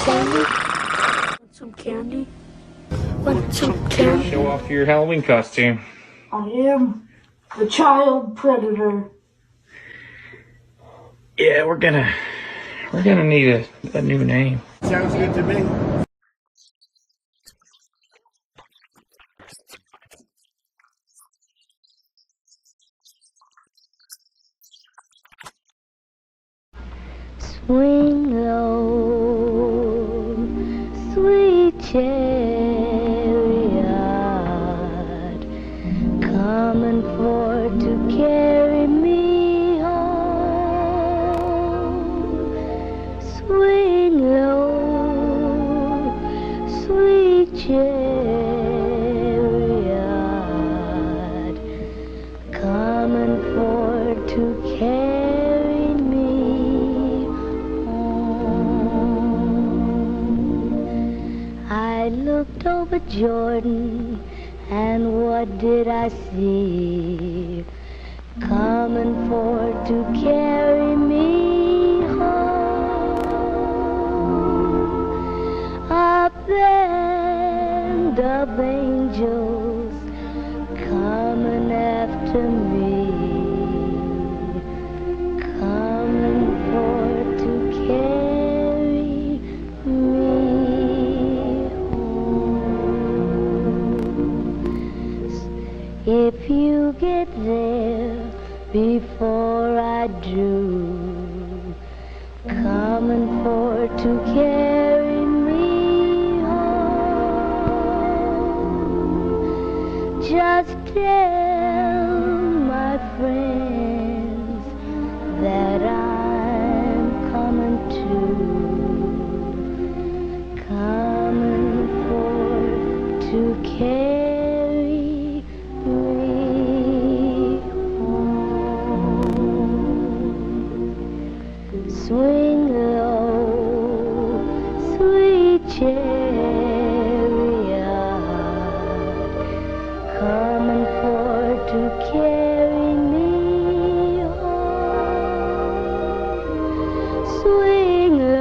candy? Want some candy? Want some candy? Show off your Halloween costume. I am the child predator. Yeah, we're gonna need a new name. Sounds good to me. Swing low, sweet chariot, coming for to carry me home. Swing low, sweet chariot, coming for to carry me. I looked over Jordan, and what did I see? Coming for to carry me home. A band of angels coming after me, coming for to carry me. If you get there before I do, coming for to carry me home, just tell my friends that I'm coming too, coming for to carry swing low, sweet chariot, coming for to carry me home. Swing low.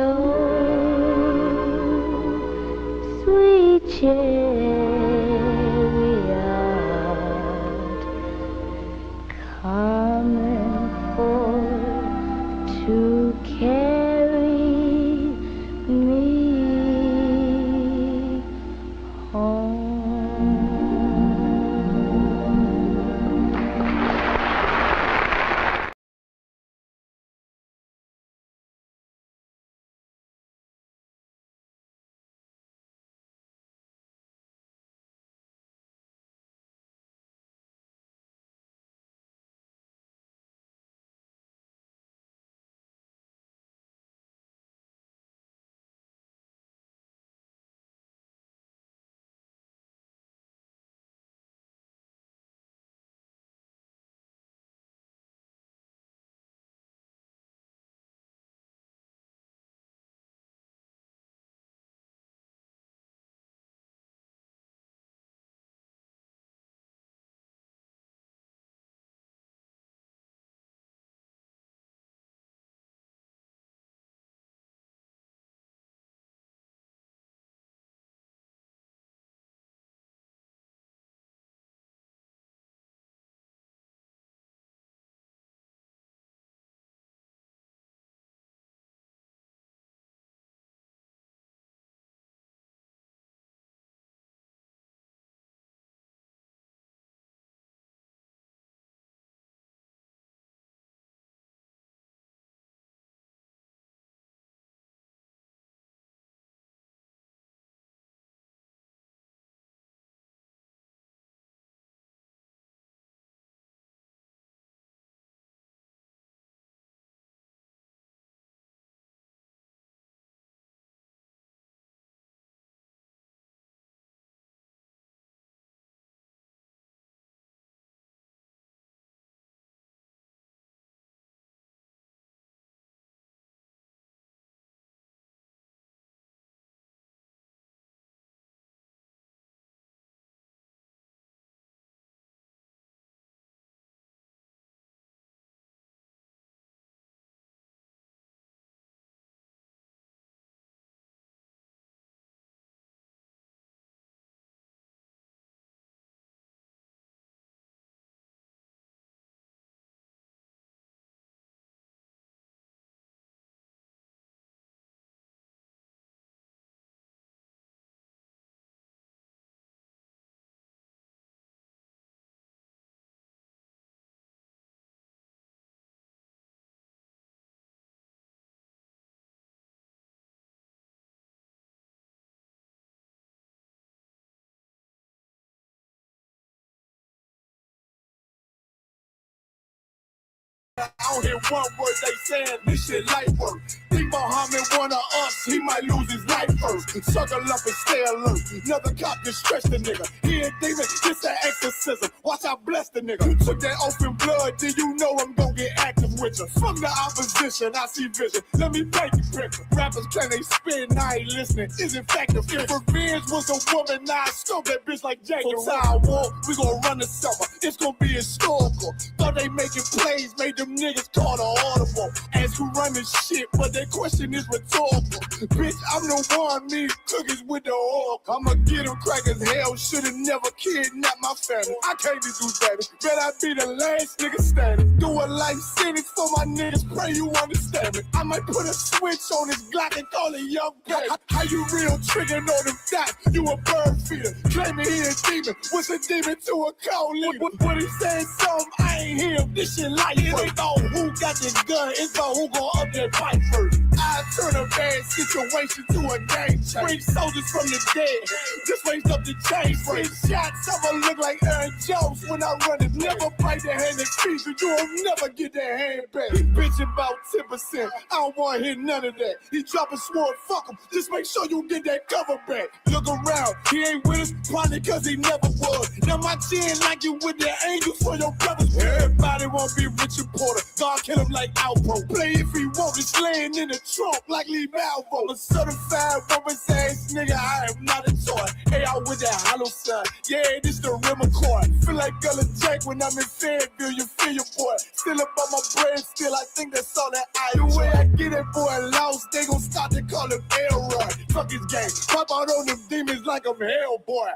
I don't hear one word they saying, this shit light work. Think Muhammad one of us, he might lose his life first. Circle up and stay alert. Another cop can stretch the nigga. He ain't demon, this an exorcism. Watch I bless the nigga. You took that open blood, then you know I'm gonna get active with you. From the opposition, I see vision. Let me paint the picture. Rappers claim they spin, I ain't listening. Is effective. If revenge was a woman, now I scope that bitch like Jacob. So I walk, we gon' run the summer. It's gon' be historical. Thought they making plays, made them niggas call the audible. As who run this shit, but their question is rhetorical. Bitch, I'm the one, me cookies with the oil. I'ma get them crackers, hell, should've never kidnapped my family. I can't do that. Bet I be the last nigga standing. Do a life sentence for my niggas, pray you understand me. I might put a switch on this Glock and call it young baby. How you real triggering on them dots? You a bird feeder, claiming he a demon. What's a demon to a cold leader? What he saying something, I ain't hear. This shit like it ain't about who got this gun, it's about who gon' up that fight first. I turn a bad situation to a game changer. Bring soldiers from the dead, just raise up the chain. Bring shots, I'ma look like Aaron Jones when I run it. Never bite the hand that feeds you, you'll never get that hand back. He bitch about 10%, I don't wanna hear none of that. He dropping sword, fuck him, just make sure you get that cover back. Look around, he ain't with us, probably cause he never was. Now my chin like you with the angels for your brothers. Everybody won't be Richard Porter, God kill him like Alpo. Play if he want, it's laying in the trunk like Lee Malvo. A certified woman's ass nigga, I am not a toy. Hey, out with that hollow son, yeah, this the Rim McCoy. Feel like Gullah Jack when I'm in Fayetteville, you feel your boy. Still up on my brain, still I think that's all that I do. The way I get it, boy, lost, they gon' start to call him Elroy. Fuck his game, pop out on them demons like I'm Hellboy.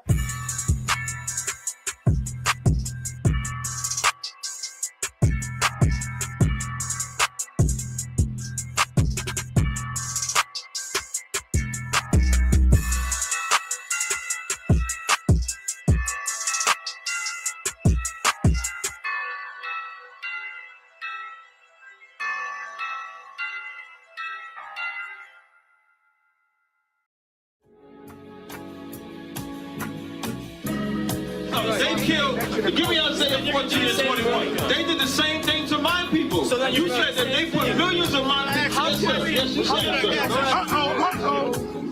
They killed, give me Isaiah 14 and 21. They did the same thing to my people. So you said that they put millions of my actions. Yes, you said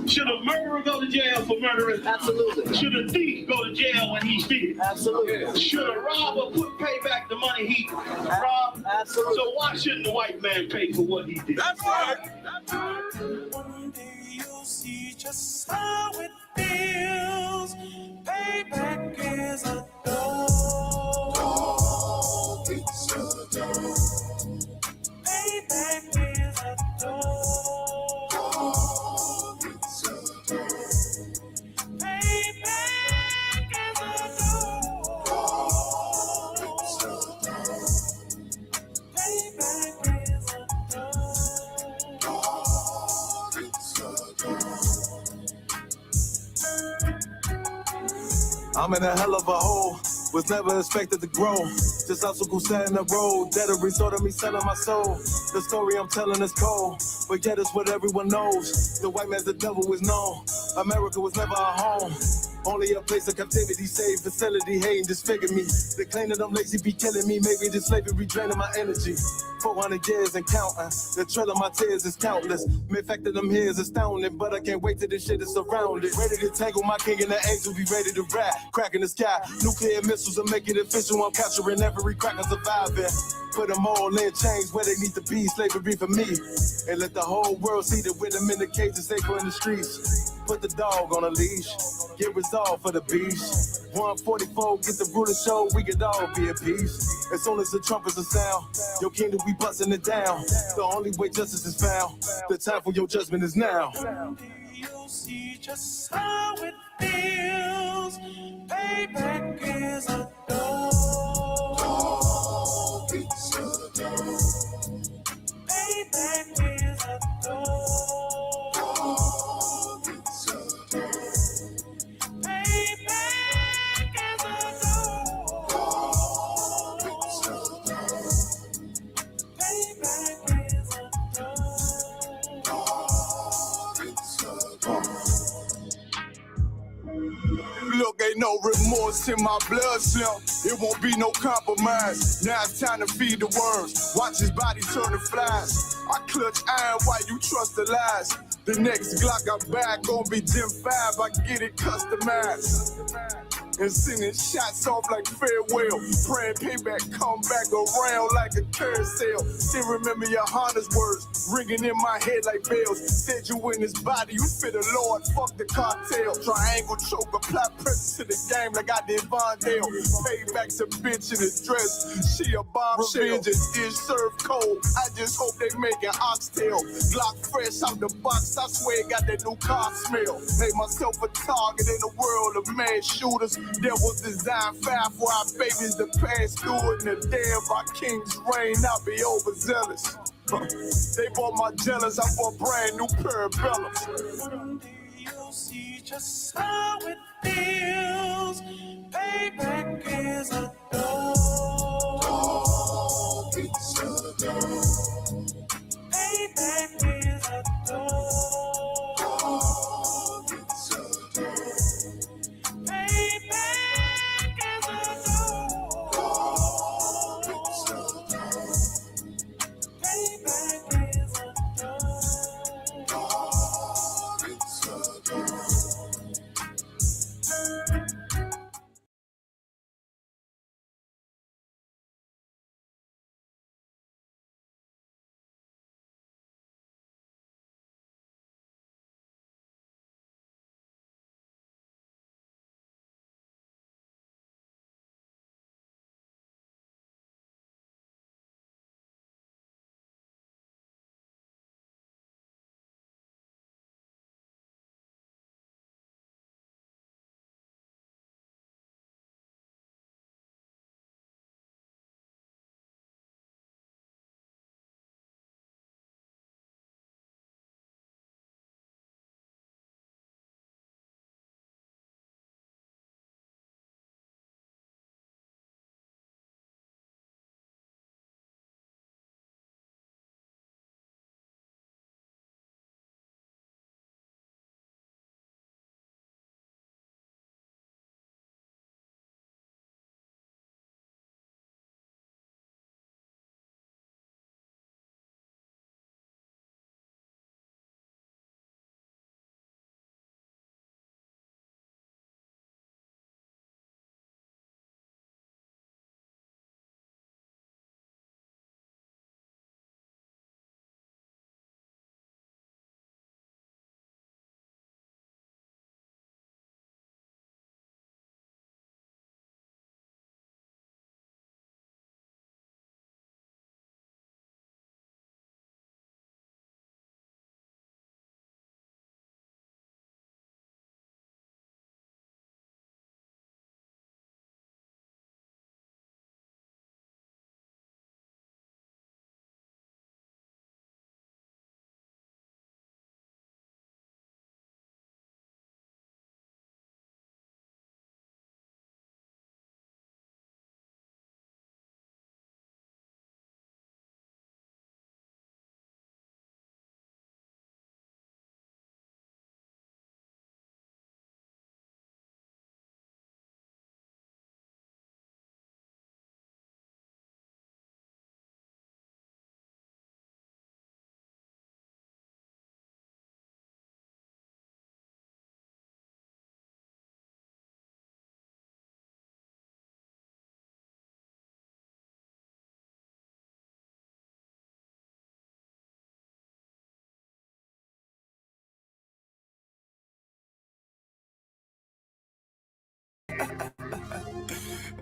Should a murderer go to jail for murdering? Absolutely. Should a thief go to jail when he steals? Absolutely. Should a robber pay back the money he robbed? Absolutely. So why shouldn't the white man pay for what he did? That's right. One day you'll see just how it feels. Payback is a dog. Payback is a dog. Payback is a dog. Payback is a I'm in a hell of a hole, was never expected to grow. Just hustle go stand in the road, that a result of me selling my soul. The story I'm telling is cold, but yet it's what everyone knows. The white man's the devil is known, America was never our home. Only a place of captivity, safe facility, hating, disfigure me. They claim that I'm lazy, be killing me. Maybe this slavery draining my energy. 400 years and counting. The trail of my tears is countless. The fact that I'm here is astounding, but I can't wait till this shit is surrounded. Ready to tangle my king and the angel, be ready to rap. Crack in the sky, nuclear missiles and make it official. I'm capturing every cracker surviving. Put them all in chains where they need to be. Slavery for me. And let the whole world see that with them in the cages, safer in the streets. Put the dog on a leash. Get resolved for the beast. 144, get the ruler show, we could all be at peace. As soon as the trumpets are sound, your kingdom we busting it down. The only way justice is found, the time for your judgment is now. One day you'll see just how it feels. Payback is a dog. Payback is a dog. Look, ain't no remorse in my blood slump. It won't be no compromise. Now it's time to feed the worms. Watch his body turn to flies. I clutch iron while you trust the lies. The next Glock I buy gon' be Gen 5. I get it customized. And sending shots off like farewell. Praying payback come back around like a carousel. Still remember your Honda's words ringing in my head like bells. Said you in his body, you fit the Lord, fuck the cartel. Triangle choke, apply pressure to the game like I did Von Dale. Payback's a bitch in a dress, she a bombshell. Revenge is served cold, I just hope they make an oxtail. Glock fresh out the box, I swear it got that new car smell. Made myself a target in a world of mad shooters. There was design 5 for our babies to pass through it. And the day of our king's reign, I'll be overzealous. They bought my jealous, I bought brand new parabellums. Someday you'll see just how it feels. Payback is a dog. It's a dog. Payback is a dog. It's a dog. Payback is a dog. It's a dog. Payback is a dog. It's a dog.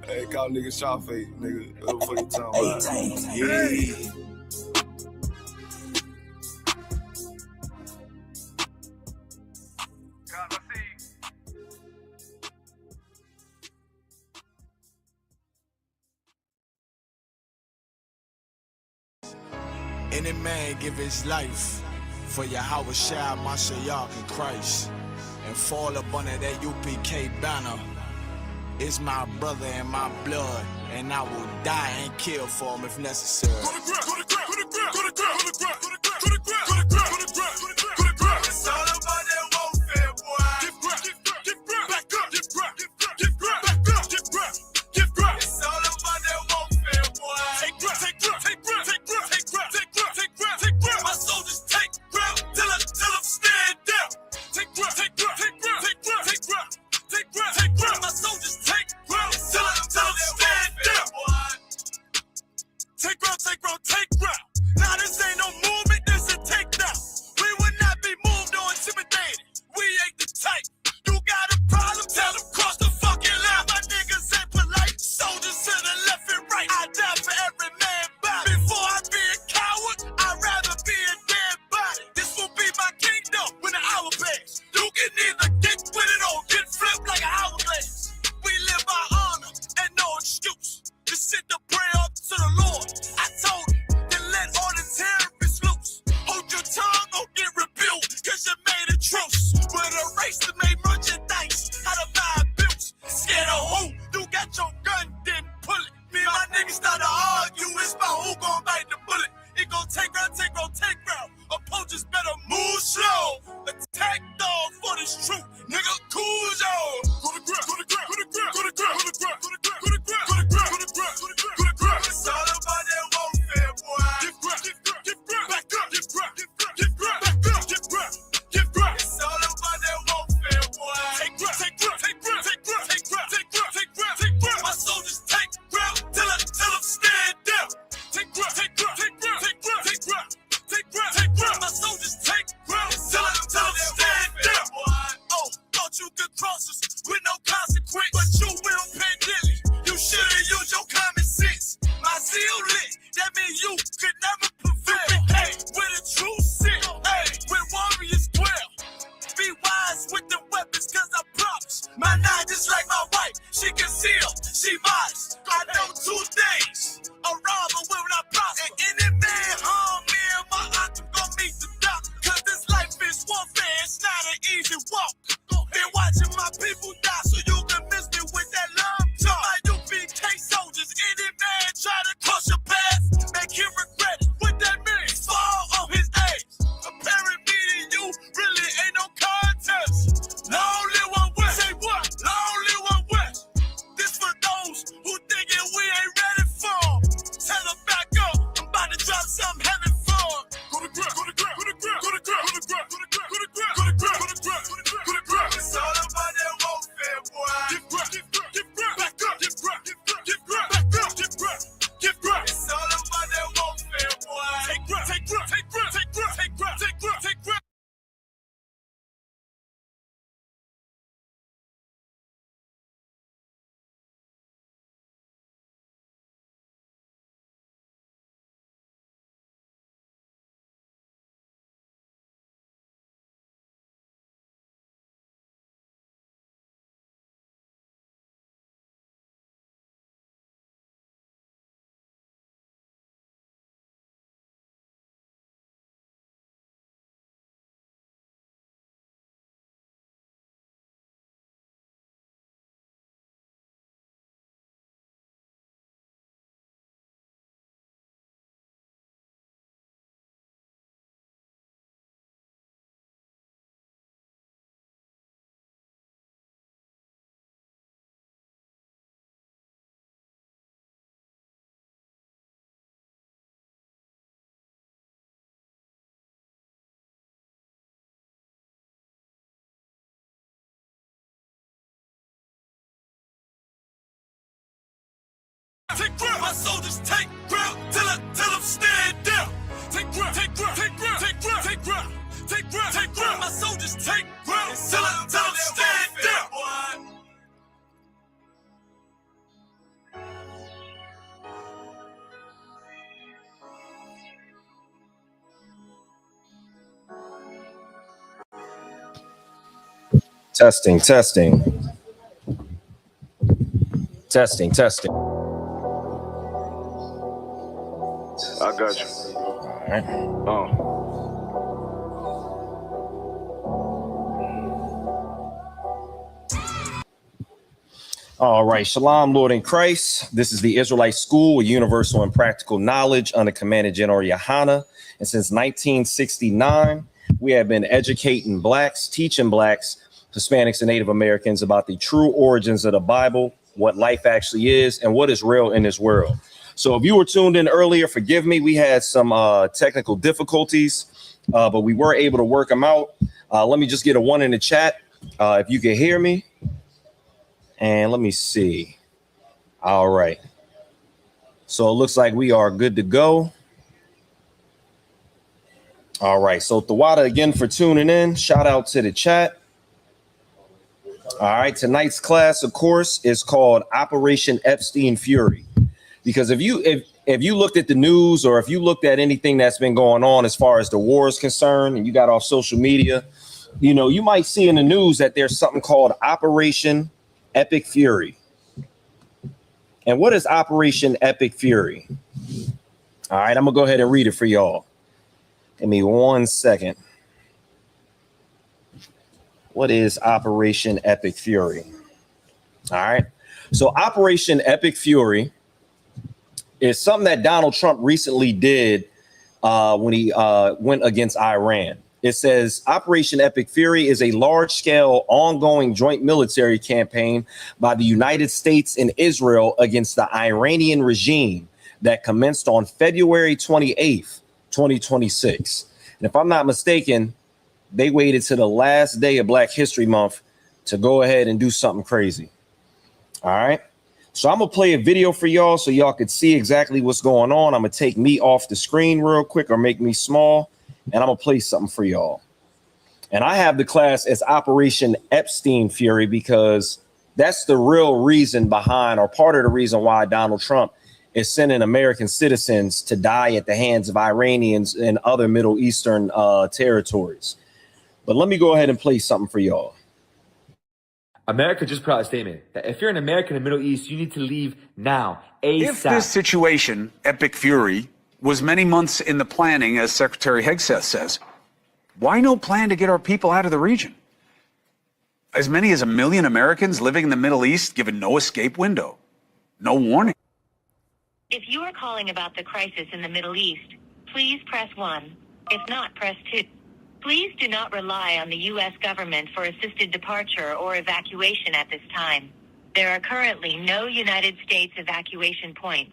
Hey, call nigga shot face, nigga. What the fuck you talking about? Yeah. Any man give his life for Yahweh Shai, Mashiach, and Christ, and fall up under that UPK banner. It's my brother and my blood, and I will die and kill for him if necessary. Go to ground, go to ground, go to ground, go to ground, go to ground, go to ground, go to ground, go to ground, go to ground, go to ground. It's all about that warfare, boy. Give ground, back up, give ground, My soldiers take ground till I'm stand down. Take ground, take ground, take ground, take ground, take ground, take ground, take ground. My soldiers take ground till I'm stand down. Testing. I got you. All right. All right. Shalom, Lord in Christ. This is the Israelite School of Universal and Practical Knowledge under Commander General Yohana. And since 1969, we have been educating blacks, teaching blacks, Hispanics, and Native Americans about the true origins of the Bible, what life actually is, and what is real in this world. So if you were tuned in earlier, forgive me. We had some technical difficulties, but we were able to work them out. Let me just get a 1 in the chat if you can hear me. And let me see. All right. So it looks like we are good to go. All right. So Tawada, again, for tuning in. Shout out to the chat. All right. Tonight's class, of course, is called Operation Epstein Fury. Because if you looked at the news or if you looked at anything that's been going on as far as the war is concerned and you got off social media, you know, you might see in the news that there's something called Operation Epic Fury. And what is Operation Epic Fury? All right, I'm going to go ahead and read it for y'all. Give me 1 second. What is Operation Epic Fury? All right. So Operation Epic Fury is something that Donald Trump recently did when he went against Iran. It says Operation Epic Fury is a large-scale, ongoing joint military campaign by the United States and Israel against the Iranian regime that commenced on February 28th, 2026. And if I'm not mistaken, they waited to the last day of Black History Month to go ahead and do something crazy. All right. So I'm going to play a video for y'all so y'all could see exactly what's going on. I'm going to take me off the screen real quick or make me small, and I'm going to play something for y'all. And I have the class as Operation Epstein Fury because that's the real reason behind, or part of the reason why Donald Trump is sending American citizens to die at the hands of Iranians and other Middle Eastern territories. But let me go ahead and play something for y'all. America just put out a statement that if you're an American in the Middle East, you need to leave now, ASAP. If this situation, Epic Fury, was many months in the planning, as Secretary Hegseth says, why no plan to get our people out of the region? As many as 1 million Americans living in the Middle East given no escape window, no warning. If you are calling about the crisis in the Middle East, please press 1. If not, press 2. Please do not rely on the U.S. government for assisted departure or evacuation at this time. There are currently no United States evacuation points.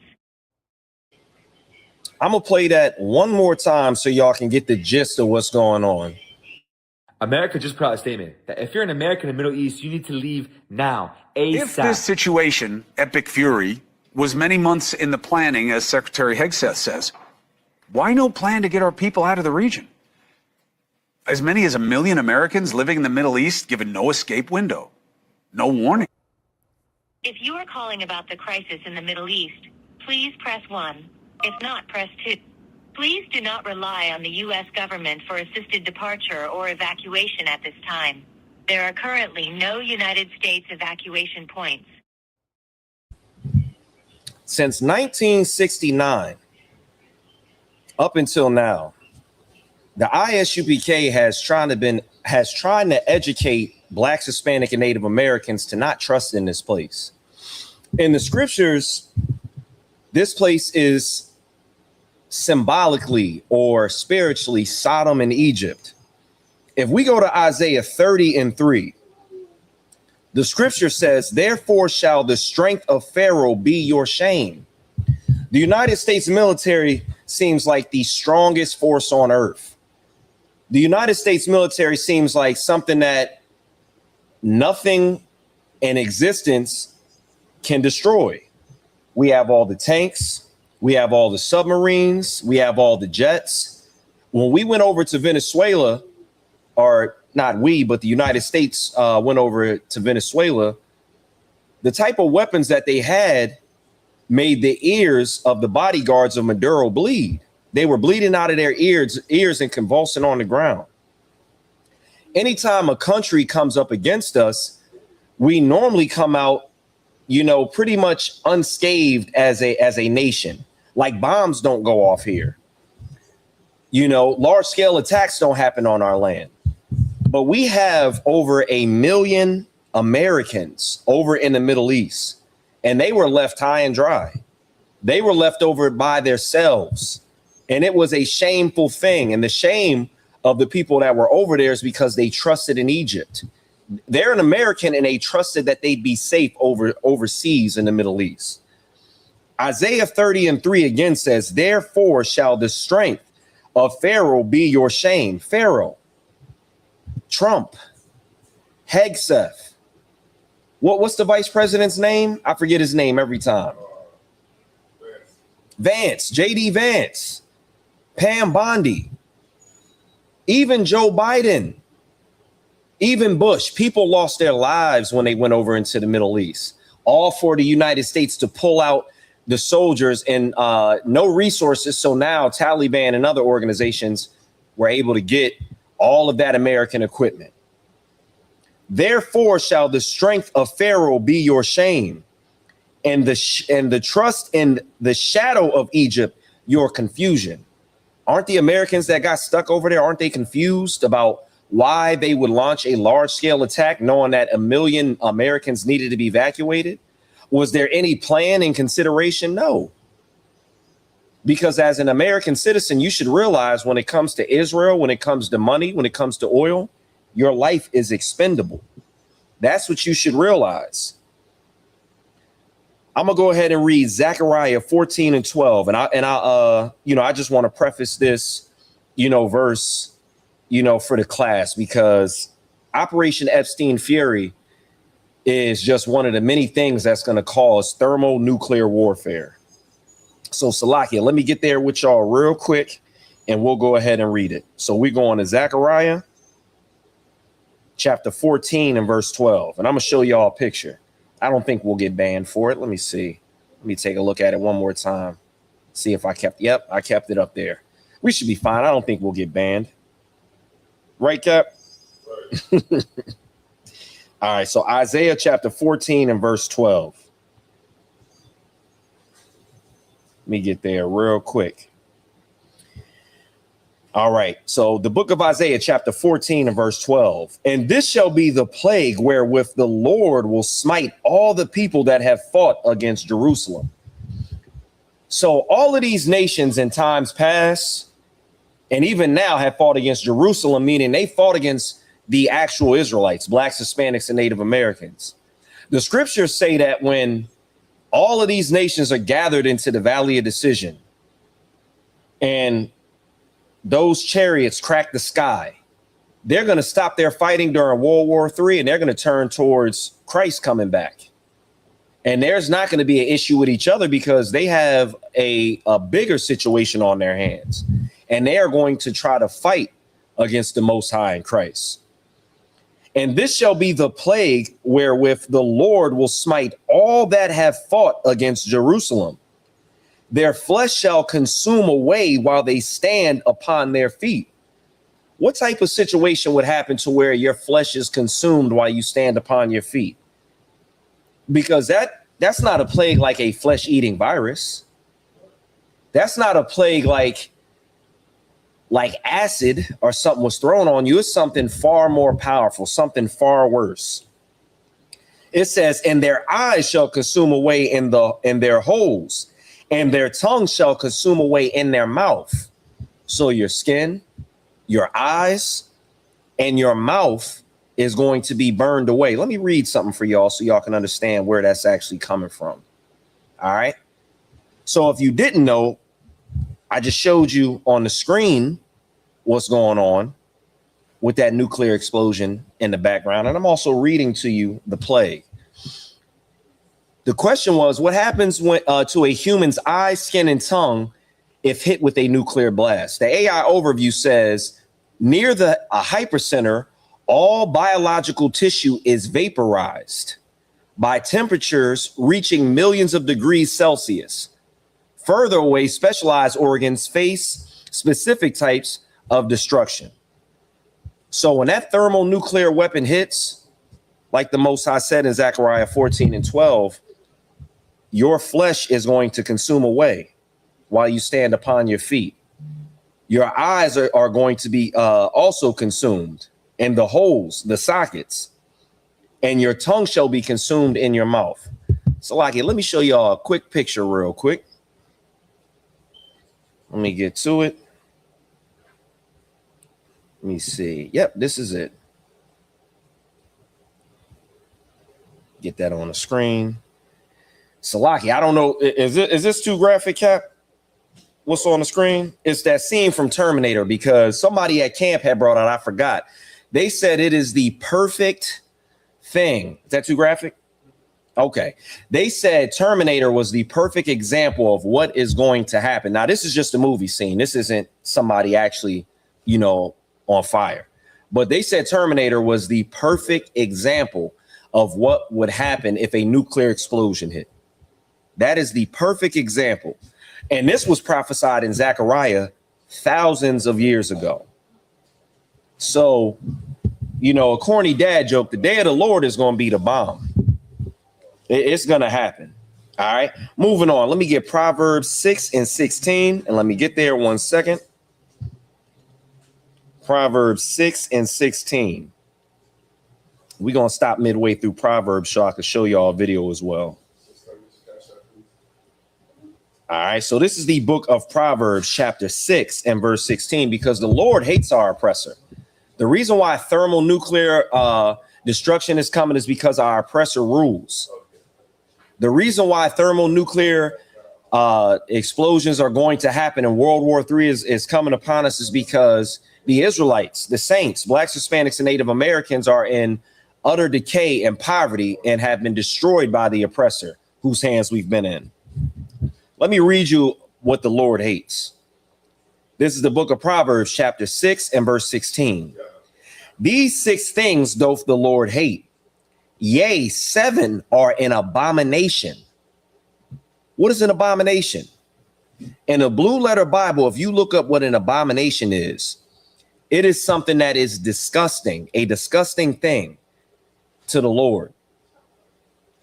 I'm going to play that one more time so y'all can get the gist of what's going on. America just put out a statement that if you're an American in the Middle East, you need to leave now, ASAP. If this situation, Epic Fury, was many months in the planning, as Secretary Hegseth says, why no plan to get our people out of the region? As many as 1 million Americans living in the Middle East given no escape window, no warning. If you are calling about the crisis in the Middle East, please press 1. If not, press 2. Please do not rely on the U.S. government for assisted departure or evacuation at this time. There are currently no United States evacuation points. Since 1969, up until now, the ISUPK has tried to educate Blacks, Hispanic, and Native Americans to not trust in this place. In the scriptures, this place is symbolically or spiritually Sodom and Egypt. If we go to Isaiah 30:3, the scripture says, "Therefore shall the strength of Pharaoh be your shame." The United States military seems like the strongest force on earth. The United States military seems like something that nothing in existence can destroy. We have all the tanks. We have all the submarines. We have all the jets. When we went over to Venezuela, or not we, but the United States went over to Venezuela, the type of weapons that they had made the ears of the bodyguards of Maduro bleed. They were bleeding out of their ears and convulsing on the ground. Anytime a country comes up against us, we normally come out, you know, pretty much unscathed as a nation. Like bombs don't go off here. You know, large scale attacks don't happen on our land. But we have over 1 million Americans over in the Middle East, and they were left high and dry. They were left over by themselves. And it was a shameful thing. And the shame of the people that were over there is because they trusted in Egypt. They're an American and they trusted that they'd be safe overseas in the Middle East. Isaiah 30:3 again says, therefore shall the strength of Pharaoh be your shame. Pharaoh, Trump, Hegseth. What's the vice president's name? I forget his name every time. Vance, JD Vance, Pam Bondi, even Joe Biden, even Bush. People lost their lives when they went over into the Middle East, all for the United States to pull out the soldiers and no resources. So now Taliban and other organizations were able to get all of that American equipment. Therefore shall the strength of Pharaoh be your shame, and the trust in the shadow of Egypt your confusion. Aren't the Americans that got stuck over there, aren't they confused about why they would launch a large scale attack knowing that 1 million Americans needed to be evacuated? Was there any plan in consideration? No. Because as an American citizen, you should realize when it comes to Israel, when it comes to money, when it comes to oil, your life is expendable. That's what you should realize. I'm gonna go ahead and read Zechariah 14:12, and I just want to preface this, verse, for the class, because Operation Epstein Fury is just one of the many things that's going to cause thermonuclear warfare. So Salakia, let me get there with y'all real quick, and we'll go ahead and read it. So we're going to Zechariah chapter 14 and verse 12, and I'm gonna show y'all a picture. I don't think we'll get banned for it. Let me see. Let me take a look at it one more time. See if I kept it up there. We should be fine. I don't think we'll get banned. Right, Cap? Right. All right, so Isaiah chapter 14 and verse 12. Let me get there real quick. All right, so the book of Isaiah chapter 14 and verse 12. And this shall be the plague wherewith the Lord will smite all the people that have fought against Jerusalem. So all of these nations in times past, and even now, have fought against Jerusalem, meaning they fought against the actual Israelites, blacks, Hispanics, and Native Americans. The scriptures say that when all of these nations are gathered into the valley of decision, and those chariots crack the sky, they're going to stop their fighting during World War III, and they're going to turn towards Christ coming back. And there's not going to be an issue with each other because they have a bigger situation on their hands, and they are going to try to fight against the Most High in Christ. And this shall be the plague wherewith the Lord will smite all that have fought against Jerusalem. Their flesh shall consume away while they stand upon their feet. What type of situation would happen to where your flesh is consumed while you stand upon your feet? Because that's not a plague like a flesh-eating virus. That's not a plague like acid or something was thrown on you. It's something far more powerful, something far worse. It says, and their eyes shall consume away in their holes, and their tongue shall consume away in their mouth. So your skin, your eyes, and your mouth is going to be burned away. Let me read something for y'all so y'all can understand where that's actually coming from. All right. So if you didn't know, I just showed you on the screen what's going on with that nuclear explosion in the background. And I'm also reading to you the plague. The question was, what happens when to a human's eye, skin, and tongue if hit with a nuclear blast? The AI overview says near a hypercenter, all biological tissue is vaporized by temperatures reaching millions of degrees Celsius. Further away, specialized organs face specific types of destruction. So when that thermonuclear weapon hits, like the Most High said in Zechariah 14:12, your flesh is going to consume away while you stand upon your feet. Your eyes are going to be also consumed, and the holes, the sockets, and your tongue shall be consumed in your mouth. So, like, let me show y'all a quick picture real quick. Let me get to it. Let me see. Yep, this is it. Get that on the screen. Salaki, I don't know. Is this too graphic, Cap? What's on the screen? It's that scene from Terminator, because somebody at camp had brought out, I forgot. They said it is the perfect thing. Is that too graphic? Okay. They said Terminator was the perfect example of what is going to happen. Now, this is just a movie scene. This isn't somebody actually, on fire. But they said Terminator was the perfect example of what would happen if a nuclear explosion hit. That is the perfect example. And this was prophesied in Zechariah thousands of years ago. So, a corny dad joke, the day of the Lord is going to be the bomb. It's going to happen. All right. Moving on. Let me get Proverbs 6:16. And let me get there 1 second. Proverbs 6:16. We're going to stop midway through Proverbs so I can show y'all a video as well. All right, so this is the book of Proverbs, chapter 6 and verse 16, because the Lord hates our oppressor. The reason why thermonuclear destruction is coming is because our oppressor rules. The reason why thermonuclear explosions are going to happen in World War III is coming upon us is because the Israelites, the saints, blacks, Hispanics, and Native Americans are in utter decay and poverty and have been destroyed by the oppressor whose hands we've been in. Let me read you what the Lord hates. This is the book of Proverbs, chapter 6 and verse 16. These 6 things doth the Lord hate. Yea, 7 are an abomination. What is an abomination? In a blue letter Bible, if you look up what an abomination is, it is something that is disgusting, a disgusting thing to the Lord.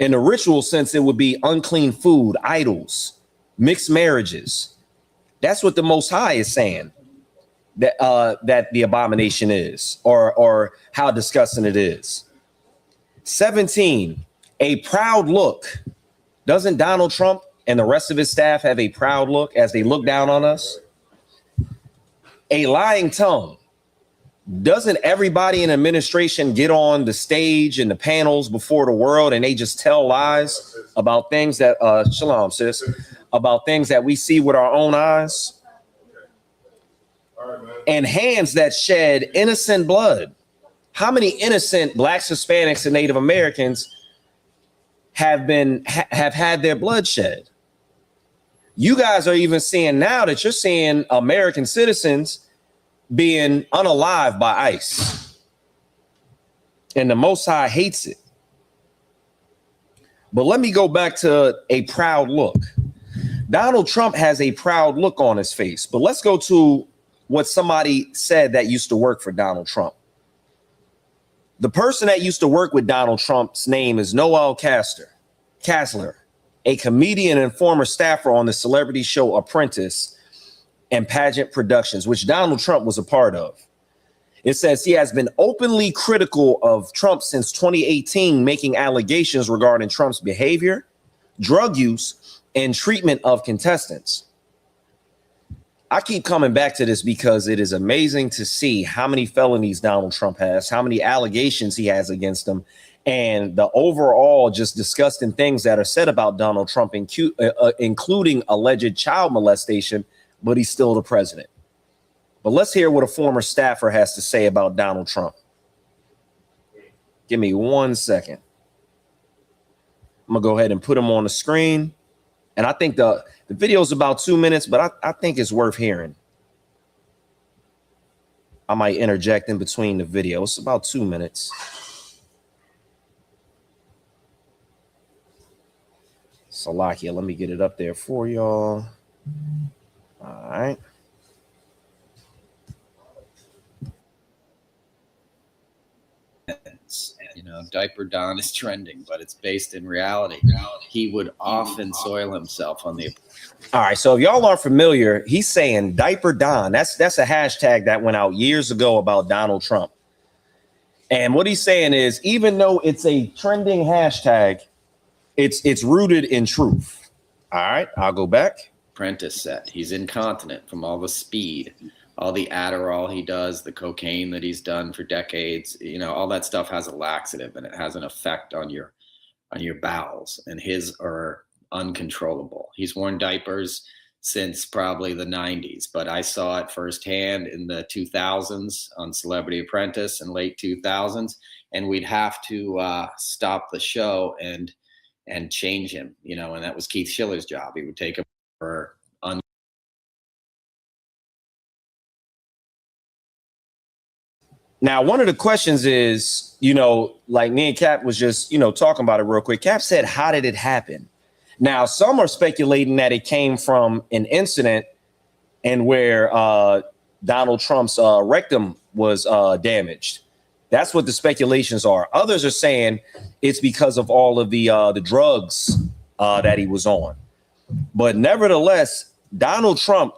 In the ritual sense, it would be unclean food, idols, mixed marriages. That's what the Most High is saying that the abomination is, or how disgusting it is. 17, a proud look. Doesn't Donald Trump and the rest of his staff have a proud look as they look down on us? A lying tongue. Doesn't everybody in administration get on the stage and the panels before the world and they just tell lies about things that, shalom, sis, about things that we see with our own eyes? And hands that shed innocent blood. How many innocent blacks, Hispanics, and Native Americans have had their blood shed? You guys are even seeing now that you're seeing American citizens being unalived by ICE. And the Most High hates it. But let me go back to a proud look. Donald Trump has a proud look on his face. But let's go to what somebody said that used to work for Donald Trump. The person that used to work with Donald Trump's name is Noel Kasler, a comedian and former staffer on the celebrity show Apprentice and Pageant Productions, which Donald Trump was a part of. It says he has been openly critical of Trump since 2018, making allegations regarding Trump's behavior, drug use, and treatment of contestants. I keep coming back to this because it is amazing to see how many felonies Donald Trump has, how many allegations he has against him, and the overall just disgusting things that are said about Donald Trump, including alleged child molestation, but he's still the president. But let's hear what a former staffer has to say about Donald Trump. Give me 1 second. I'm gonna go ahead and put them on the screen. And I think the video is about 2 minutes, but I think it's worth hearing. I might interject in between the video. It's about 2 minutes. Salakia, let me get it up there for y'all. All right. You know, Diaper Don is trending, but it's based in reality. He would often soil himself on the. All right, so if y'all aren't familiar, he's saying Diaper Don. That's a hashtag that went out years ago about Donald Trump. And what he's saying is, even though it's a trending hashtag, it's rooted in truth. All right, I'll go back. Apprentice set. He's incontinent from all the speed, all the Adderall he does, the cocaine that he's done for decades. You know, all that stuff has a laxative, and it has an effect on your bowels, and his are uncontrollable. He's worn diapers since probably the 90s, but I saw it firsthand in the 2000s on Celebrity Apprentice in late 2000s, and we'd have to stop the show and change him, you know, and that was Keith Schiller's job. He would take him for Now, one of the questions is, you know, like me and Cap was just, you know, talking about it real quick. Cap said, how did it happen? Now, some are speculating that it came from an incident and where Donald Trump's rectum was damaged. That's what the speculations are. Others are saying it's because of all of the drugs that he was on. But nevertheless, Donald Trump,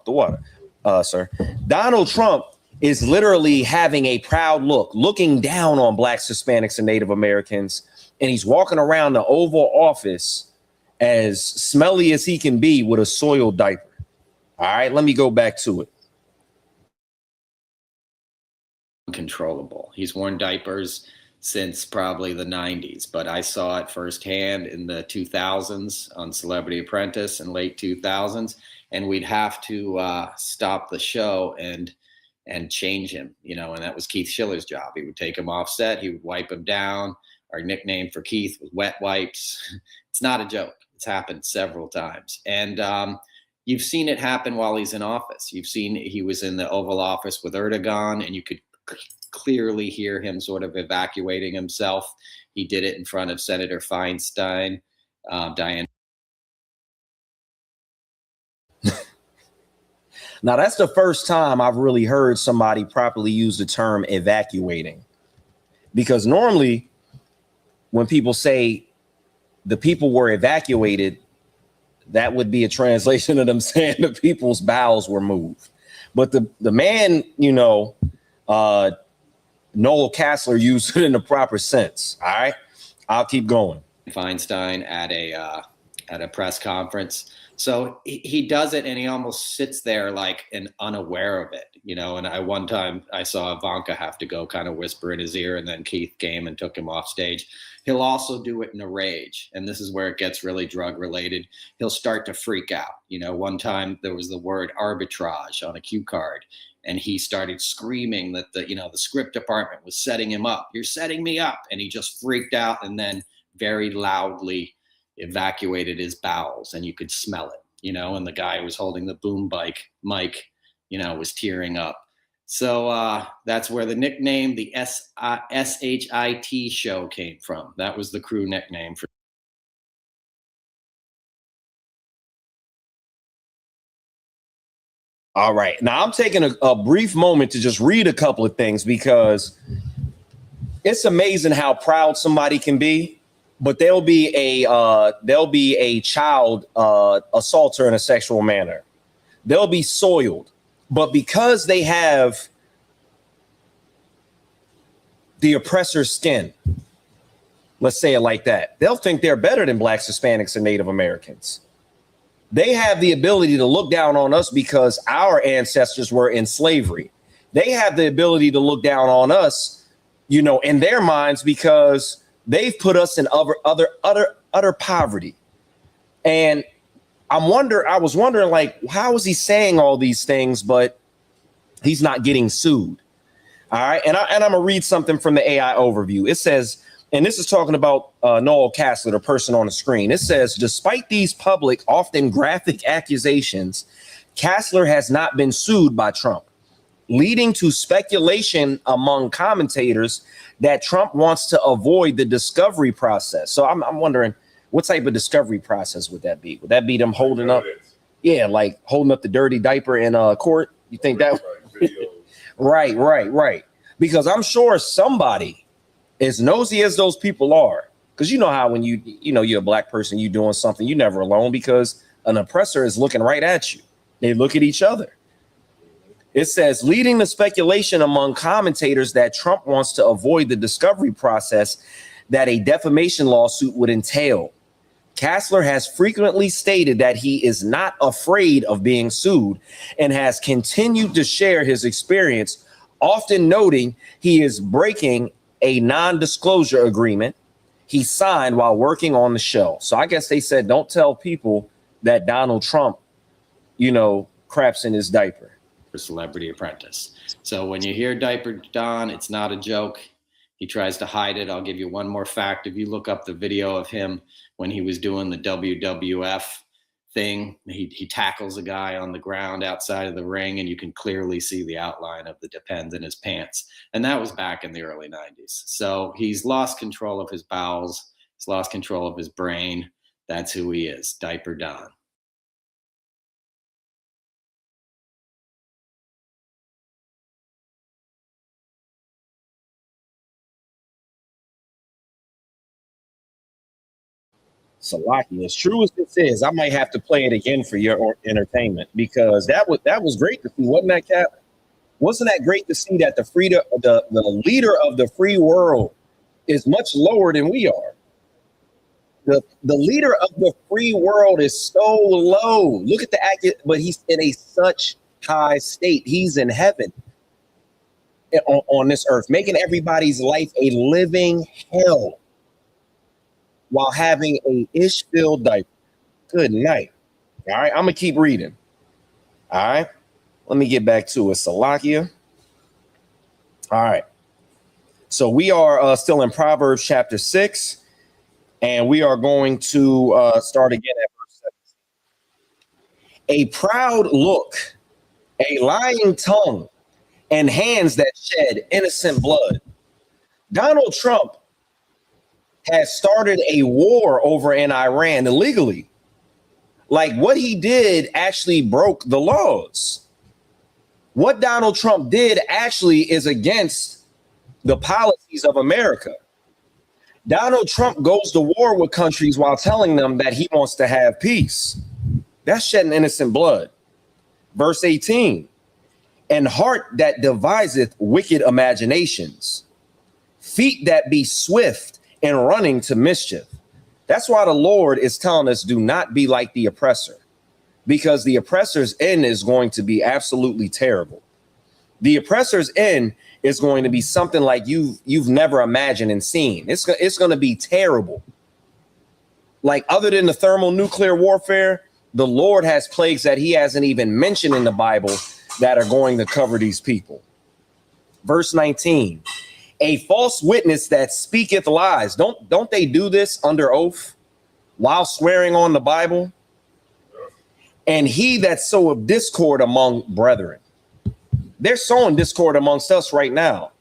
Donald Trump is literally having a proud look, looking down on Blacks, Hispanics, and Native Americans. And he's walking around the Oval Office as smelly as he can be with a soiled diaper. All right, let me go back to it. Uncontrollable. He's worn diapers since probably the 90s, but I saw it firsthand in the 2000s on Celebrity Apprentice in late 2000s, and we'd have to stop the show and change him, you know, and that was Keith Schiller's job. He would take him off set, he would wipe him down. Our nickname for Keith was Wet Wipes. It's not a joke. It's happened several times. And you've seen it happen while he's in office. You've seen he was in the Oval Office with Erdogan, and you could clearly hear him sort of evacuating himself. He did it in front of Senator Feinstein, Diane. Now, that's the first time I've really heard somebody properly use the term evacuating, because normally when people say the people were evacuated, that would be a translation of them saying the people's bowels were moved. But the man, you know, Noel Kassler used it in the proper sense. All right, I'll keep going. Feinstein at a press conference. So he does it, and he almost sits there like and unaware of it, you know. And one time I saw Ivanka have to go kind of whisper in his ear, and then Keith came and took him off stage. He'll also do it in a rage, and this is where it gets really drug related. He'll start to freak out. You know, one time there was the word arbitrage on a cue card, and he started screaming that the script department was setting him up. You're setting me up, and he just freaked out, and then very loudly evacuated his bowels, and you could smell it, you know, and the guy who was holding the boom mic, you know, was tearing up. So that's where the nickname, the SHIT show came from. That was the crew nickname for. All right. Now I'm taking a brief moment to just read a couple of things, because it's amazing how proud somebody can be. But there'll be a child assaulter in a sexual manner. They'll be soiled, but because they have the oppressor's skin, let's say it like that, they'll think they're better than Blacks, Hispanics, and Native Americans. They have the ability to look down on us because our ancestors were in slavery. They have the ability to look down on us, you know, in their minds, because they've put us in utter poverty. And I was wondering, like, how is he saying all these things, but he's not getting sued? All right. And I'm going to read something from the AI overview. It says, And this is talking about Noel Castler, the person on the screen. It says, despite these public, often graphic accusations, Castler has not been sued by Trump, leading to speculation among commentators that Trump wants to avoid the discovery process. So I'm wondering, what type of discovery process would that be? Would that be them holding up? Yeah, like holding up the dirty diaper in court? You think that? Right. Because I'm sure somebody, as nosy as those people are, because you know how when you're a black person, you doing something, you're never alone because an oppressor is looking right at you. They look at each other. It says, leading the speculation among commentators that Trump wants to avoid the discovery process that a defamation lawsuit would entail. Castler has frequently stated that he is not afraid of being sued and has continued to share his experience, often noting he is breaking a non-disclosure agreement he signed while working on the show. So I guess they said, don't tell people that Donald Trump, craps in his diaper. For Celebrity Apprentice. So when you hear Diaper Don, it's not a joke. He tries to hide it. I'll give you one more fact. If you look up the video of him when he was doing the WWF thing, he tackles a guy on the ground outside of the ring, and you can clearly see the outline of the Depends in his pants. And that was back in the early 90s. So he's lost control of his bowels. He's lost control of his brain. That's who he is, Diaper Don. Salaki, as true as this is, I might have to play it again for your entertainment because that was great to see, wasn't that, Cap? Wasn't that great to see that the leader of the free world is much lower than we are? The leader of the free world is so low. Look at but he's in such high state. He's in heaven on this earth, making everybody's life a living hell, while having a ish-filled diaper. Good night. All right, I'm gonna keep reading. All right, let me get back to it. Salakia. All right, so we are still in Proverbs chapter 6, and we are going to start again at verse 7. A proud look, a lying tongue, and hands that shed innocent blood. Donald Trump has started a war over in Iran illegally. Like, what he did actually broke the laws. What Donald Trump did actually is against the policies of America. Donald Trump goes to war with countries while telling them that he wants to have peace. That's shedding innocent blood. Verse 18, and heart that deviseth wicked imaginations, feet that be swift and running to mischief. That's why the Lord is telling us, do not be like the oppressor, because the oppressor's end is going to be absolutely terrible. The oppressor's end is going to be something like you've never imagined and seen. It's going to be terrible. Like, other than the thermonuclear warfare, the Lord has plagues that he hasn't even mentioned in the Bible that are going to cover these people. Verse 19, a false witness that speaketh lies. Don't they do this under oath while swearing on the Bible? And he that soweth discord among brethren. They're sowing discord amongst us right now.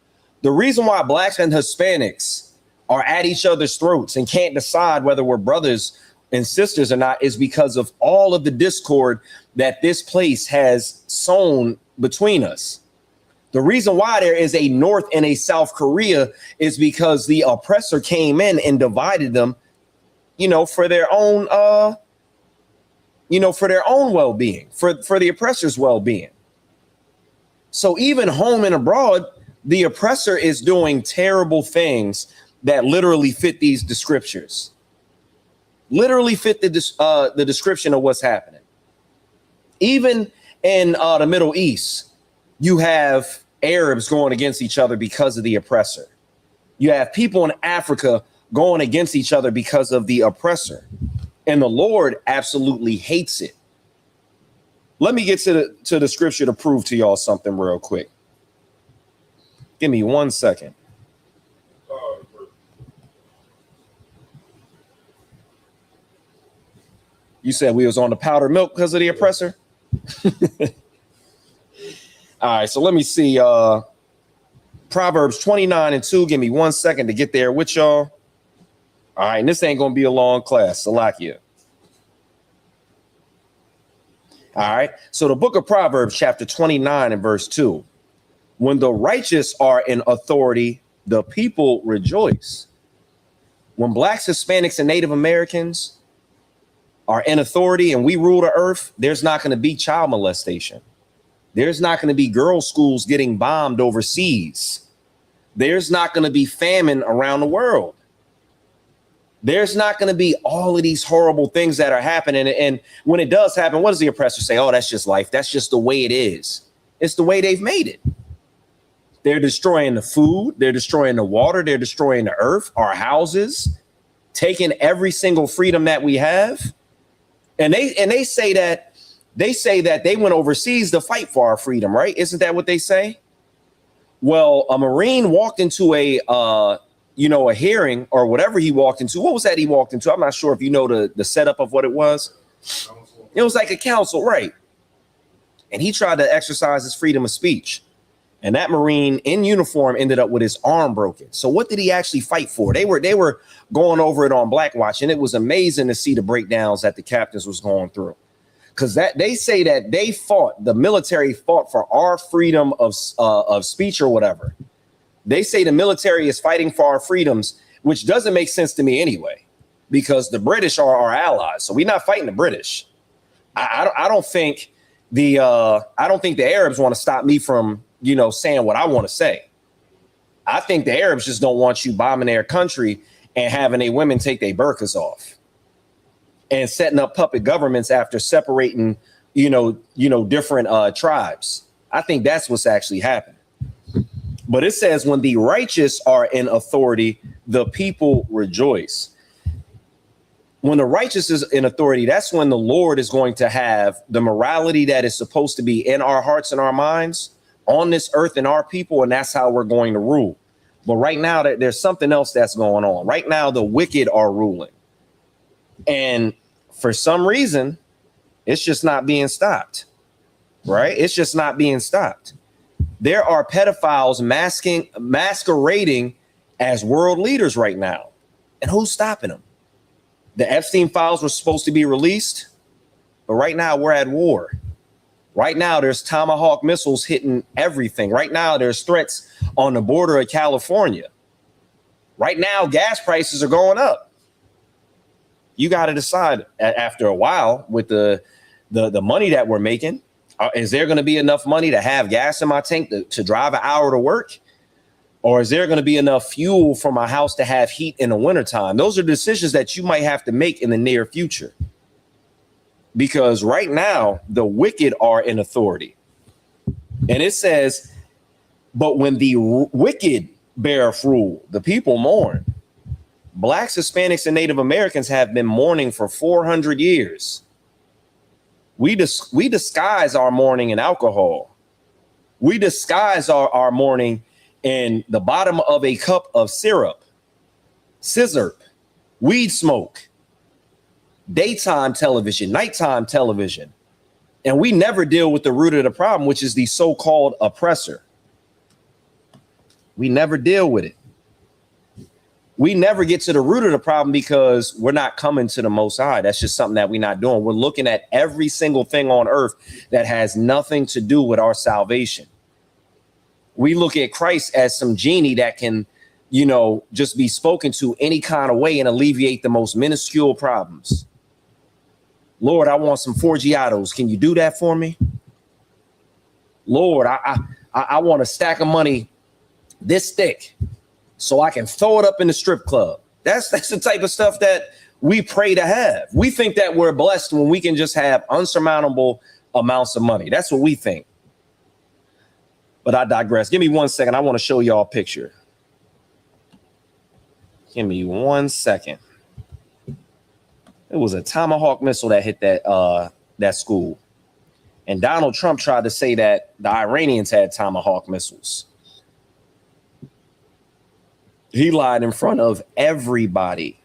The reason why blacks and Hispanics are at each other's throats and can't decide whether we're brothers and sisters or not is because of all of the discord that this place has sown between us. The reason why there is a North and a South Korea is because the oppressor came in and divided them, for their own, for their own well-being, for the oppressor's well-being. So even home and abroad, the oppressor is doing terrible things that literally fit the scriptures, literally fit the description of what's happening. Even in the Middle East, you have Arabs going against each other because of the oppressor. You have people in Africa going against each other because of the oppressor. And the Lord absolutely hates it. Let me get to the scripture to prove to y'all something real quick. Give me 1 second. You said we was on the powdered milk because of the oppressor? All right, so let me see. Proverbs 29:2. Give me 1 second to get there with y'all. All right, and this ain't going to be a long class. Salakia. All right, so the book of Proverbs, chapter 29 and verse 2. When the righteous are in authority, the people rejoice. When blacks, Hispanics, and Native Americans are in authority and we rule the earth, there's not going to be child molestation. There's not going to be girls' schools getting bombed overseas. There's not going to be famine around the world. There's not going to be all of these horrible things that are happening. And when it does happen, what does the oppressor say? Oh, that's just life. That's just the way it is. It's the way they've made it. They're destroying the food. They're destroying the water. They're destroying the earth, our houses, taking every single freedom that we have. And they say that they went overseas to fight for our freedom, right? Isn't that what they say? Well, a Marine walked into a hearing or whatever he walked into. What was that he walked into? I'm not sure if you know the setup of what it was. It was like a council, right? And he tried to exercise his freedom of speech. And that Marine in uniform ended up with his arm broken. So what did he actually fight for? They were going over it on Black Watch, and it was amazing to see the breakdowns that the captains was going through. Because that they say that the military fought for our freedom of speech or whatever. They say the military is fighting for our freedoms, which doesn't make sense to me anyway, because the British are our allies. So we're not fighting the British. I don't think the Arabs want to stop me from saying what I want to say. I think the Arabs just don't want you bombing their country and having their women take their burqas off and setting up puppet governments after separating, different tribes. I think that's what's actually happening. But it says when the righteous are in authority, the people rejoice. When the righteous is in authority, that's when the Lord is going to have the morality that is supposed to be in our hearts and our minds on this earth and our people, and that's how we're going to rule. But right now, there's something else that's going on. Right now, the wicked are ruling. And for some reason, it's just not being stopped, right? It's just not being stopped. There are pedophiles masquerading as world leaders right now. And who's stopping them? The Epstein files were supposed to be released, but right now we're at war. Right now, there's Tomahawk missiles hitting everything. Right now, there's threats on the border of California. Right now, gas prices are going up. You got to decide after a while with the money that we're making. Is there going to be enough money to have gas in my tank to drive an hour to work? Or is there going to be enough fuel for my house to have heat in the wintertime? Those are decisions that you might have to make in the near future. Because right now, the wicked are in authority. And it says, but when the wicked beareth rule, the people mourn. Blacks, Hispanics, and Native Americans have been mourning for 400 years. We disguise our mourning in alcohol. We disguise our mourning in the bottom of a cup of syrup, scissor, weed smoke, daytime television, nighttime television. And we never deal with the root of the problem, which is the so-called oppressor. We never deal with it. We never get to the root of the problem because we're not coming to the Most High. That's just something that we're not doing. We're looking at every single thing on earth that has nothing to do with our salvation. We look at Christ as some genie that can, just be spoken to any kind of way and alleviate the most minuscule problems. Lord, I want some Forgiatos. Can you do that for me? Lord, I want a stack of money this thick so I can throw it up in the strip club. That's the type of stuff that we pray to have. We think that we're blessed when we can just have unsurmountable amounts of money. That's what we think. But I digress. Give me 1 second. I want to show y'all a picture. Give me 1 second. It was a Tomahawk missile that hit that school. And Donald Trump tried to say that the Iranians had Tomahawk missiles. He lied in front of everybody.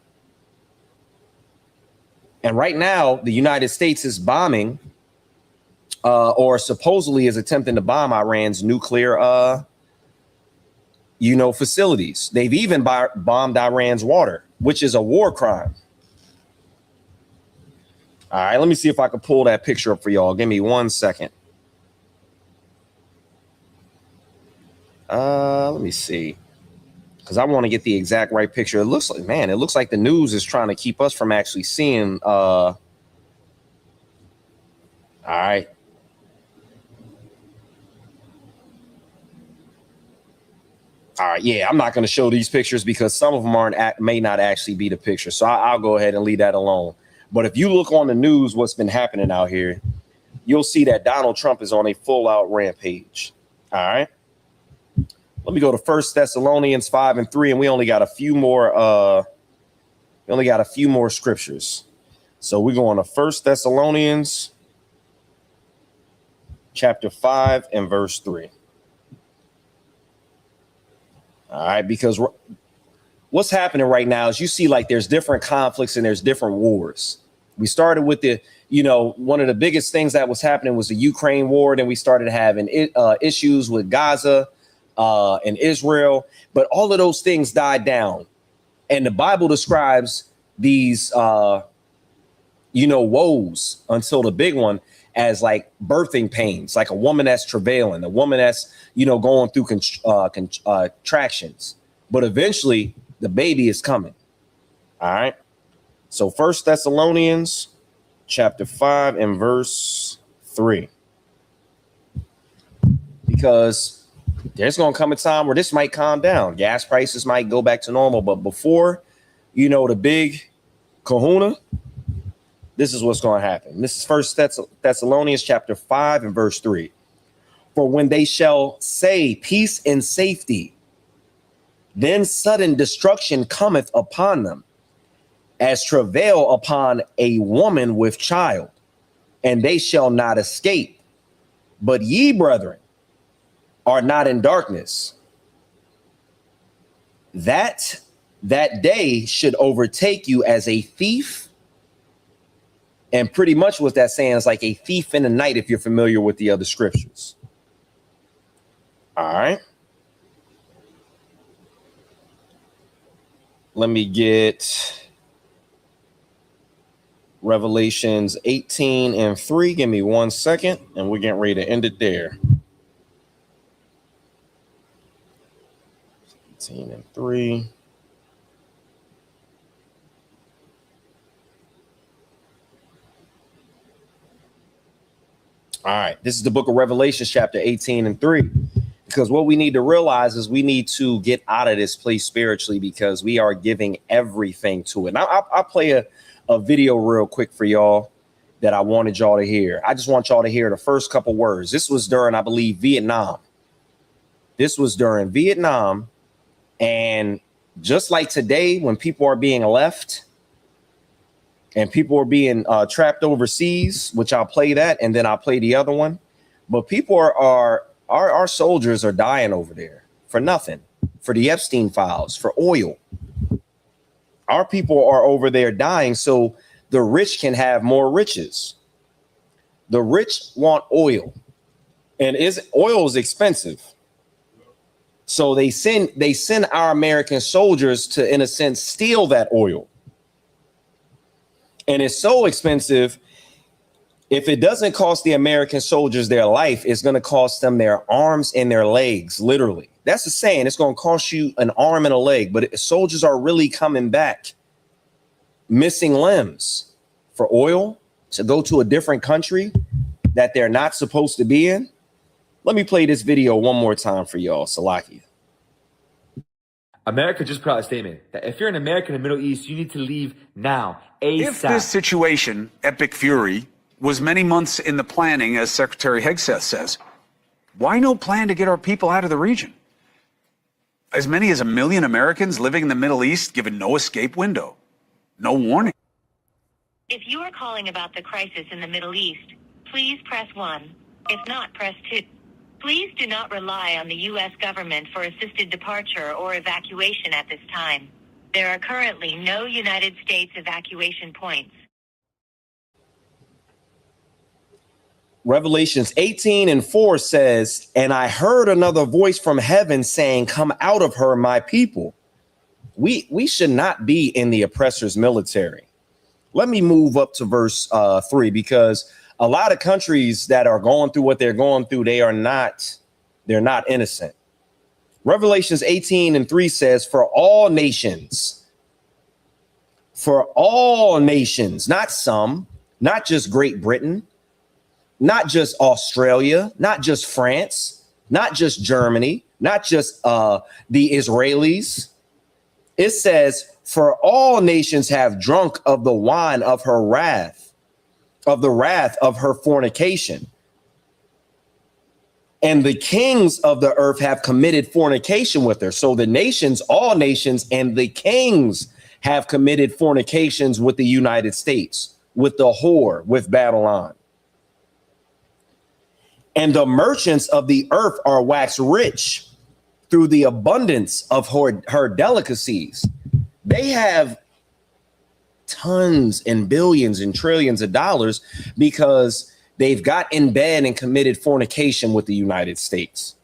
And right now, the United States is bombing or supposedly is attempting to bomb Iran's nuclear, facilities. They've even bombed Iran's water, which is a war crime. All right, let me see if I can pull that picture up for y'all. Give me 1 second. Let me see, because I want to get the exact right picture. It looks like the news is trying to keep us from actually seeing. All right. All right, yeah, I'm not going to show these pictures because some of them may not actually be the picture. So I'll go ahead and leave that alone. But if you look on the news, what's been happening out here, you'll see that Donald Trump is on a full out rampage. All right. Let me go to 1 Thessalonians 5:3, and we only got a few more. Scriptures. So we're going to 1 Thessalonians chapter 5 and verse 3. All right, because what's happening right now is you see like there's different conflicts and there's different wars. We started with one of the biggest things that was happening was the Ukraine war. Then we started having issues with Gaza and Israel. But all of those things died down. And the Bible describes these, woes until the big one as like birthing pains, like a woman that's travailing, a woman that's, going through contractions. But eventually the baby is coming. All right. So 1 Thessalonians chapter 5 and verse 3. Because there's going to come a time where this might calm down. Gas prices might go back to normal. But before, the big kahuna, this is what's going to happen. This is 1 Thessalonians chapter 5 and verse 3. For when they shall say peace and safety, then sudden destruction cometh upon them, as travail upon a woman with child, and they shall not escape. But ye, brethren, are not in darkness, that day should overtake you as a thief. And pretty much what that's saying is like a thief in the night, if you're familiar with the other scriptures. All right. Let me get Revelations 18 and 3. Give me 1 second, and we're getting ready to end it there. 18 and 3. All right, this is the book of Revelation, chapter 18 and 3. Because what we need to realize is we need to get out of this place spiritually, because we are giving everything to it. Now, I'll play a video real quick for y'all that I wanted y'all to hear. I just want y'all to hear the first couple words. This was during, I believe, Vietnam. And just like today, when people are being left and people are being trapped overseas, which I'll play that, and then I'll play the other one. But people our soldiers are dying over there for nothing, for the Epstein files, for oil. Our people are over there dying so the rich can have more riches. The rich want oil, and oil is expensive. So they send our American soldiers to, in a sense, steal that oil. And it's so expensive. If it doesn't cost the American soldiers their life, it's going to cost them their arms and their legs, literally. That's the saying. It's going to cost you an arm and a leg. But soldiers are really coming back missing limbs for oil to go to a different country that they're not supposed to be in. Let me play this video one more time for y'all. Salakia. America just put out a statement that if you're an American in the Middle East, you need to leave now, ASAP. If this situation, Epic Fury, was many months in the planning, as Secretary Hegseth says, why no plan to get our people out of the region? As many as 1 million Americans living in the Middle East given no escape window, no warning. If you are calling about the crisis in the Middle East, please press 1. If not, press 2. Please do not rely on the U.S. government for assisted departure or evacuation at this time. There are currently no United States evacuation points. Revelations 18:4 says, and I heard another voice from heaven saying, come out of her, my people. We should not be in the oppressor's military. Let me move up to verse 3, because a lot of countries that are going through what they're going through, they're not innocent. Revelations 18:3 says, for all nations, not some, not just Great Britain, not just Australia, not just France, not just Germany, not just the Israelis. It says, for all nations have drunk of the wine of her wrath, of the wrath of her fornication. And the kings of the earth have committed fornication with her. So the nations, all nations, and the kings have committed fornications with the United States, with the whore, with Babylon. And the merchants of the earth are waxed rich through the abundance of her delicacies. They have tons and billions and trillions of dollars because they've got in bed and committed fornication with the United States,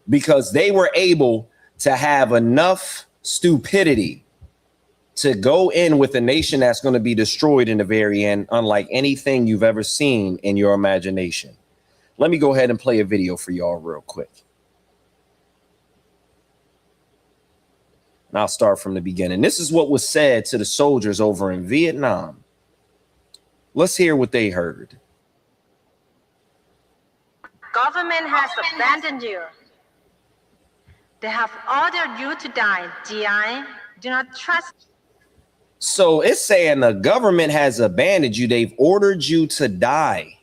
because they were able to have enough stupidity to go in with a nation that's going to be destroyed in the very end, unlike anything you've ever seen in your imagination. Let me go ahead and play a video for y'all real quick. And I'll start from the beginning. This is what was said to the soldiers over in Vietnam. Let's hear what they heard. Government has abandoned you. They have ordered you to die. GI, do not trust. So it's saying the government has abandoned you. They've ordered you to die.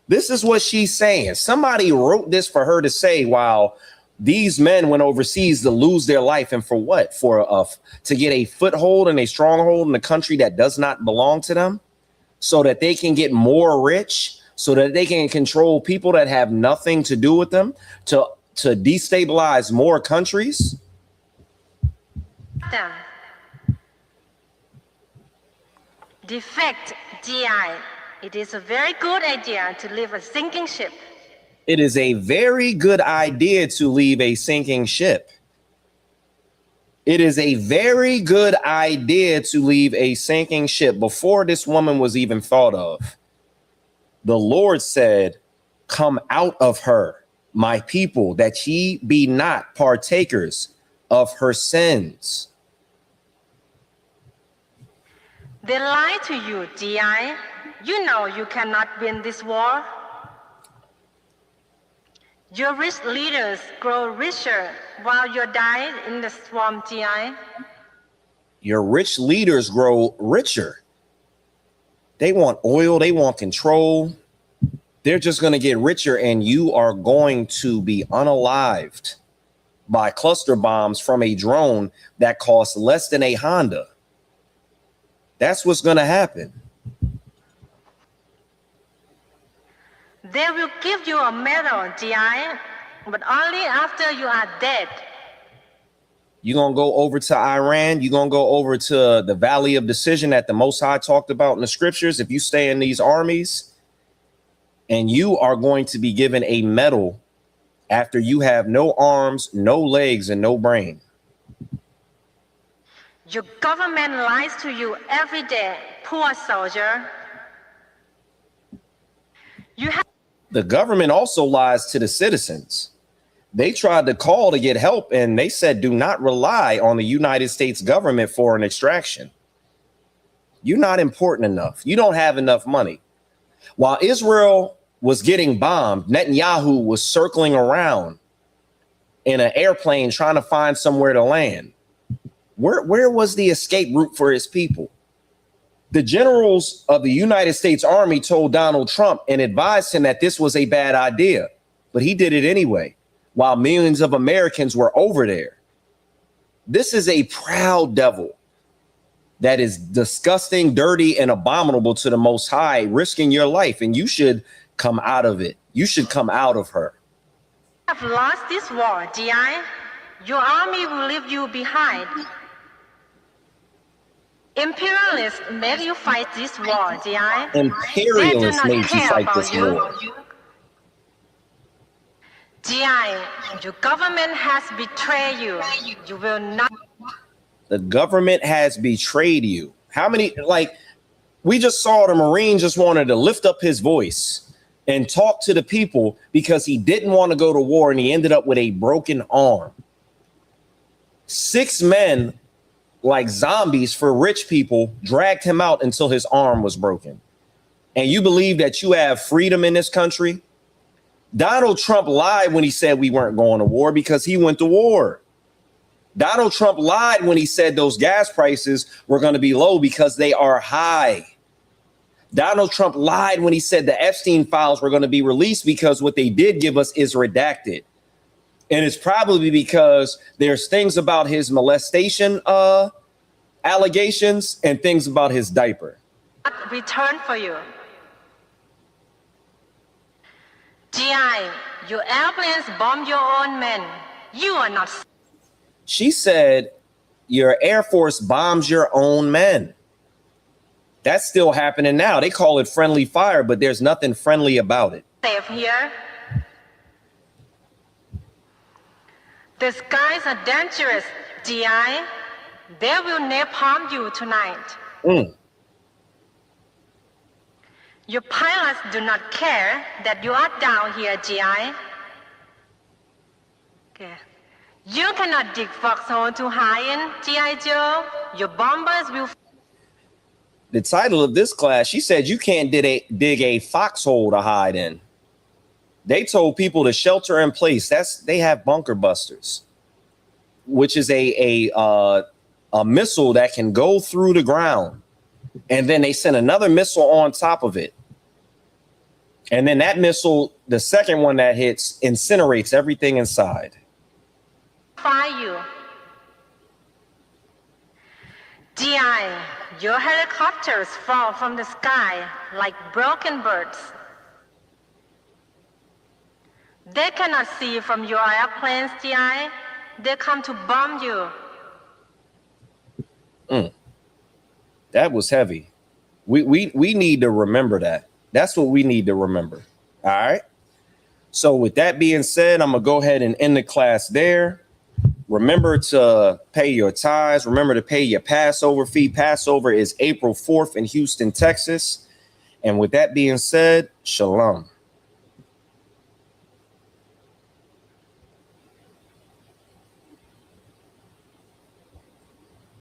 This is what she's saying. Somebody wrote this for her to say while these men went overseas to lose their life. And for what? To get a foothold and a stronghold in a country that does not belong to them, so that they can get more rich, so that they can control people that have nothing to do with them, to destabilize more countries. Them. Defect, GI. It is a very good idea to leave a sinking ship. It is a very good idea to leave a sinking ship. It is a very good idea to leave a sinking ship. Before this woman was even thought of, the Lord said, come out of her, my people, that ye be not partakers of her sins. They lie to you, GI. You know you cannot win this war. Your rich leaders grow richer while you die in the swamp, GI. Your rich leaders grow richer. They want oil, they want control. They're just going to get richer, and you are going to be unalived by cluster bombs from a drone that costs less than a Honda. That's what's going to happen. They will give you a medal, GI, but only after you are dead. You're going to go over to Iran. You're going to go over to the Valley of Decision that the Most High talked about in the scriptures. If you stay in these armies, and you are going to be given a medal after you have no arms, no legs, and no brain. Your government lies to you every day, poor soldier. The government also lies to the citizens. They tried to call to get help, and they said, do not rely on the United States government for an extraction. You're not important enough. You don't have enough money. While Israel was getting bombed, Netanyahu was circling around in an airplane trying to find somewhere to land. Where was the escape route for his people? The generals of the United States Army told Donald Trump and advised him that this was a bad idea, but he did it anyway, while millions of Americans were over there. This is a proud devil that is disgusting, dirty, and abominable to the Most High, risking your life, and you should come out of it. You should come out of her. You have lost this war, GI. Your army will leave you behind. Imperialists made you fight this war, GI. Imperialists made you fight this war. GI, your government has betrayed you. You will not. The government has betrayed you. How many, like, we just saw the Marine just wanted to lift up his voice and talk to the people because he didn't want to go to war, and he ended up with a broken arm. 6 men, like zombies for rich people, dragged him out until his arm was broken. And you believe that you have freedom in this country? Donald Trump lied when he said we weren't going to war because he went to war. Donald Trump lied when he said those gas prices were going to be low because they are high. Donald Trump lied when he said the Epstein files were going to be released because what they did give us is redacted. And it's probably because there's things about his molestation allegations and things about his diaper. Return for you. GI, your airplanes bomb your own men. You are not. She said your Air Force bombs your own men. That's still happening now. They call it friendly fire, but there's nothing friendly about it. Safe here. The skies are dangerous, GI. They will napalm you tonight. Your pilots do not care that you are down here, GI. Okay. You cannot dig foxhole to hide in, GI Joe. Your bombers will. The title of this class, she said you can't dig a foxhole to hide in. They told people to shelter in place. They have bunker busters, which is a missile that can go through the ground, and then they send another missile on top of it. And then that missile, the second one that hits, incinerates everything inside. Fire you. GI, your helicopters fall from the sky like broken birds. They cannot see from your airplanes, GI. They come to bomb you. That was heavy. We need to remember that. That's what we need to remember. All right. So with that being said, I'm going to go ahead and end the class there. Remember to pay your tithes. Remember to pay your Passover fee. Passover is April 4th in Houston, Texas. And with that being said, shalom.